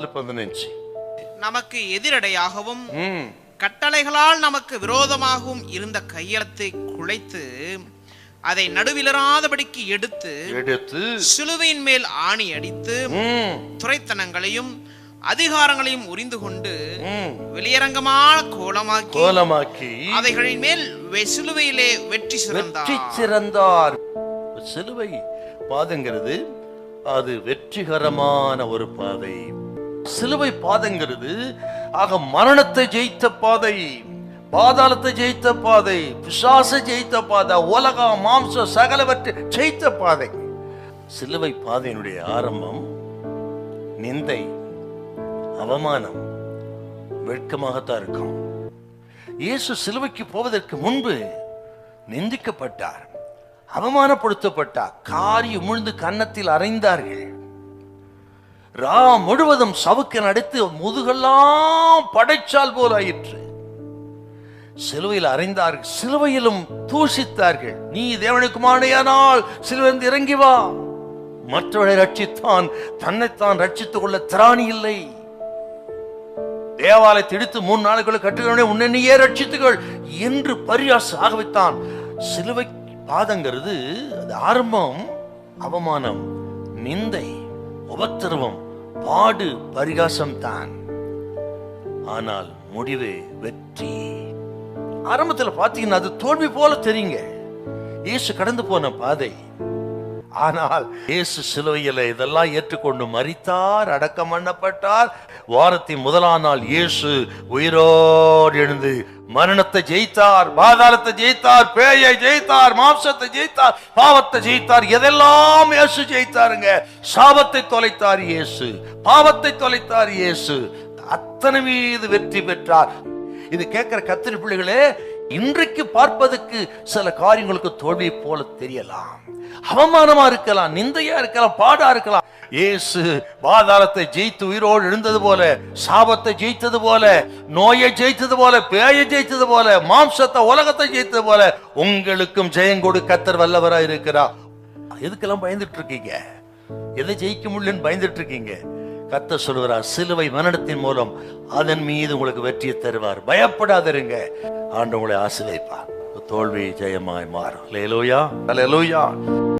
15 நமக்கு எதிரடையாகவும் கட்டளைகளால் நமக்கு விரோதமாகவும் இருந்த கையெழுத்தை குலைத்து அதை நடுவிலராதபடிக்கு எடுத்து சிலுவையின் மேல் ஆணி அடித்து துரைத்தனங்களையும் அதிகாரங்களையும் உரிந்து கொண்டு வெளியரங்கமான கோலமாக்கி அவைகளின் மேல் சிலுவையிலே வெற்றி சிறந்தார். சிலுவை பாதங்கிறது அது வெற்றிகரமான ஒரு பாதை. சிலுவை பாதங்கிறது ஆக மரணத்தை ஜெயித்த பாதை, பாதாளத்தை ஜெயித்த பாதை, பிசாசை ஜெயித்த பாதை, உலக மாம்ச சகலவற்றை ஜெயித்த பாதை. சிலுவை பாதையினுடைய ஆரம்பம் நிந்தை, அவமானம், வெட்கமாகத்தான் இருக்கும். இயேசு சிலுவைக்கு போவதற்கு முன்பு நிந்திக்கப்பட்டார், அவமானப்படுத்தப்பட்டார், காரி உமிழ்ந்து கன்னத்தில் அறைந்தார்கள். ரா முழுவதும் சவுக்கன் அடித்து முதுகெல்லாம் படைச்சால் போல் ஆயிற்று. சிலுவையில் அறைந்தார்கள், சிலுவையிலும் தூஷித்தார்கள். நீ தேவனுக்கு மாடையானால் சிலுவையிலிருந்து இறங்கி வா. மற்றவரை ரட்சித்தான், தன்னைத்தான் ரட்சித்துக் கொள்ள திராணி இல்லை. தேவாலயத்தை இடித்து 3 நாளுக்குள்ள கட்டுகிறவனே உன்னை நீயே ரட்சித்துகள் என்று பரியாசம் ஆக வைத்தான். சிலுவை பாதங்கிறது அது ஆரம்பம் அவமானம், நிந்தை, உபத்திரவம், பாடு, பரிகாசம் தான். ஆனால் முடிவு வெற்றி. ஆரம்பத்தில் பார்த்தீங்கன்னா அது தோல்வி போல தெரியுங்க, இயேசு கடந்து போன பாதை. ஆனால் இயேசு சிலுவையில் இதெல்லாம் ஏற்றுக்கொண்டு மரித்தார், அடக்கம் பண்ணப்பட்டார். வாரத்தின் முதலாம் நாள் இயேசு உயிரோடு எழுந்து மரணத்தை ஜெயித்தார், பாதாளத்தை ஜெயித்தார், பேயை ஜெயித்தார், மாம்சத்தை ஜெயித்தார், பாவத்தை ஜெயித்தார். எதெல்லாம் இயேசு ஜெயித்தாருங்க. சாபத்தை தொலைத்தார் இயேசு, பாவத்தை தொலைத்தார் இயேசு, அத்தனை மீது வெற்றி பெற்றார். இது கேட்கிற கத்திரி பிள்ளைகளே, இன்றைக்கு பார்ப்பதற்கு சில காரியங்களுக்கு தோல்வி போல தெரியலாம், அவமானமா இருக்கலாம், நிந்தையா இருக்கலாம், பாடா இருக்கலாம். இயேசு பாதாளத்தை ஜெயித்து உயிரோடு எழுந்தது போல, சாபத்தை ஜெயித்தது போல, நோயை ஜெயித்தது போல, பேயை ஜெயித்தது போல, மாம்சத்தை உலகத்தை ஜெயித்தது போல உங்களுக்கும் ஜெயம் கொடு கர்த்தர் வல்லவராய் இருக்கிறார். எதுக்கெல்லாம் பயந்துட்டு இருக்கீங்க? எதை ஜெயிக்க முடியலன்னு பயந்துட்டு இருக்கீங்க? கர்த்தர் சொல்கிறார், சிலுவை மரணத்தின் மூலம் அதன் மீது உங்களுக்கு வெற்றியை தருவார். பயப்படாதிருங்க, ஆண்டவரை ஆசீர்வதிப்பார். தோல்வி ஜெயமாய் மாறும். அல்லேலூயா, அல்லேலூயா.